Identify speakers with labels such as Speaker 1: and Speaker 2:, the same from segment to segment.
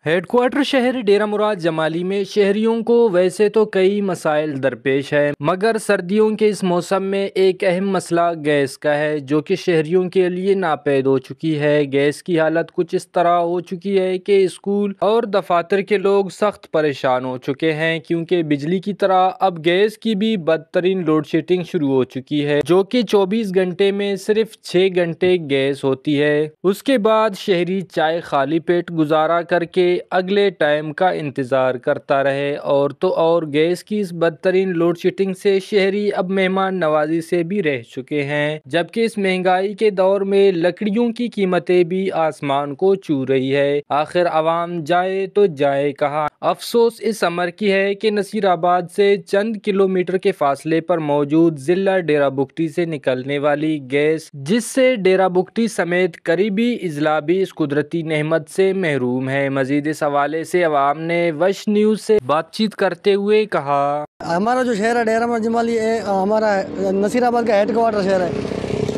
Speaker 1: Head quarter شہر ڈیرہ مراد جمالی میں شہریوں کو ویسے تو کئی مسائل درپیش ہیں، مگر سردیوں کے اس موسم میں ایک اہم مسئلہ گیس کا ہے جو کہ شہریوں کے لیے ناپید ہو چکی ہے۔ گیس کی حالت کچھ اس طرح ہو چکی ہے کہ اسکول اور دفاتر کے لوگ سخت پریشان ہو چکے ہیں، کیونکہ بجلی کی طرح اب گیس کی بھی بدترین لوڈ شیڈنگ شروع ہو چکی ہے، جو کہ 24 گھنٹے میں صرف 6 گھنٹے گیس ہوتی ہے۔ اس کے بعد شہری چائے خالی پیٹ گزارا کر کے اگلے ٹائم کا انتظار کرتا رہے، اور تو اور گیس کی اس بدترین لوڈ شیڈنگ سے شہری اب مہمان نوازی سے بھی رہ چکے ہیں، جبکہ اس مہنگائی کے دور میں لکڑیوں کی قیمتیں بھی آسمان کو چھو رہی ہے۔ آخر عوام جائے تو جائے کہاں؟ افسوس اس امر کی ہے کہ نصیر آباد سے چند کلومیٹر کے فاصلے پر موجود ضلع ڈیرہ بگٹی سے نکلنے والی گیس، جس سے ڈیرہ بگٹی سمیت قریبی اضلاع بھی اس قدرتی نعمت سے محروم ہے۔ مزید اس حوالے سے عوام نے وش نیوز سے بات چیت کرتے ہوئے کہا:
Speaker 2: ہمارا جو شہر ہے ڈیرہ مراد جمالی ہے، ہمارا نصیر آباد کا ہیڈ کوارٹر شہر ہے۔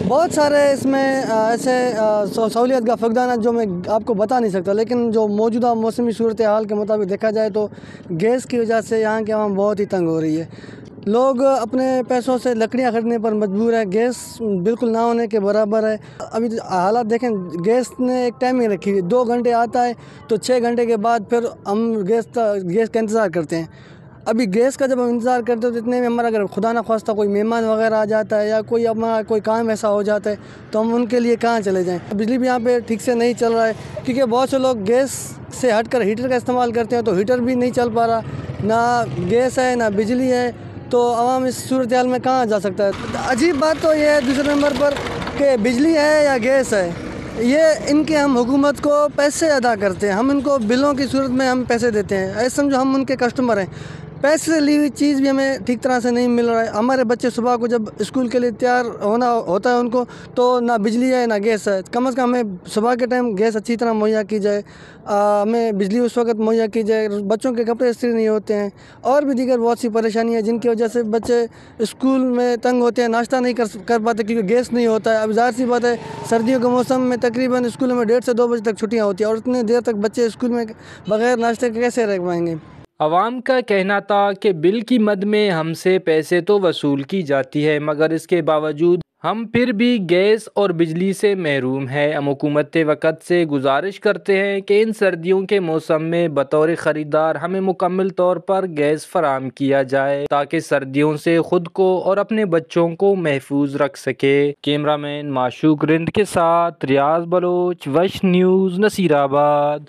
Speaker 2: بہت سارے اس میں ایسے سہولیت کا فقدان ہے جو میں آپ کو بتا نہیں سکتا، لیکن جو موجودہ موسمی صورتحال کے مطابق دیکھا جائے تو گیس کی وجہ سے یہاں کی عوام بہت ہی تنگ ہو رہی ہے۔ لوگ اپنے پیسوں سے لکڑیاں خریدنے پر مجبور ہیں، گیس بالکل نہ ہونے کے برابر ہے۔ ابھی حالات دیکھیں، گیس نے ایک ٹائمنگ رکھی ہے، 2 گھنٹے آتا ہے تو 6 گھنٹے کے بعد پھر ہم گیس کا انتظار کرتے ہیں۔ ابھی گیس کا جب ہم انتظار کرتے ہیں تو اتنے میں ہمارا اگر خدا نہ خواستہ کوئی مہمان وغیرہ آ جاتا ہے یا کوئی کام ایسا ہو جاتا ہے تو ہم ان کے لیے کہاں چلے جائیں۔ بجلی بھی یہاں پہ ٹھیک سے نہیں چل رہا ہے، کیونکہ بہت سے لوگ گیس سے ہٹ کر ہیٹر کا استعمال کرتے ہیں، تو ہیٹر بھی نہیں چل پا رہا، نہ گیس ہے نہ بجلی ہے، تو عوام اس صورتحال میں کہاں جا سکتا ہے۔ عجیب بات تو یہ ہے دوسرے نمبر پر کہ بجلی ہے یا گیس ہے، یہ ان کے ہم حکومت کو پیسے ادا کرتے ہیں، ہم ان کو بلوں کی صورت میں ہم پیسے دیتے ہیں، ایسے سمجھو ہم ان کے کسٹمر ہیں۔ پیسے سے لی ہوئی چیز بھی ہمیں ٹھیک طرح سے نہیں مل رہا ہے۔ ہمارے بچے صبح کو جب اسکول کے لیے تیار ہونا ہوتا ہے ان کو، تو نہ بجلی ہے نہ گیس ہے۔ کم از کم ہمیں صبح کے ٹائم گیس اچھی طرح مہیا کی جائے، ہمیں بجلی اس وقت مہیا کی جائے، بچوں کے کپڑے استری نہیں ہوتے ہیں، اور بھی دیگر بہت سی پریشانی ہیں جن کی وجہ سے بچے اسکول میں تنگ ہوتے ہیں، ناشتہ نہیں کر پاتے کیونکہ گیس نہیں ہوتا ہے۔ اب ظاہر سی بات ہے، سردیوں کے موسم میں تقریباً اسکولوں میں 1:30 سے 2 بجے تک چھٹیاں ہوتی ہیں، اور اتنے دیر تک بچے اسکول میں بغیر ناشتے کے کیسے رہ پائیں گے؟
Speaker 1: عوام کا کہنا تھا کہ بل کی مد میں ہم سے پیسے تو وصول کی جاتی ہے، مگر اس کے باوجود ہم پھر بھی گیس اور بجلی سے محروم ہیں۔ ہم حکومت وقت سے گزارش کرتے ہیں کہ ان سردیوں کے موسم میں بطور خریدار ہمیں مکمل طور پر گیس فراہم کیا جائے تاکہ سردیوں سے خود کو اور اپنے بچوں کو محفوظ رکھ سکے۔ کیمرہ مین معشوق رند کے ساتھ ریاض بلوچ، وش نیوز، نصیر آباد۔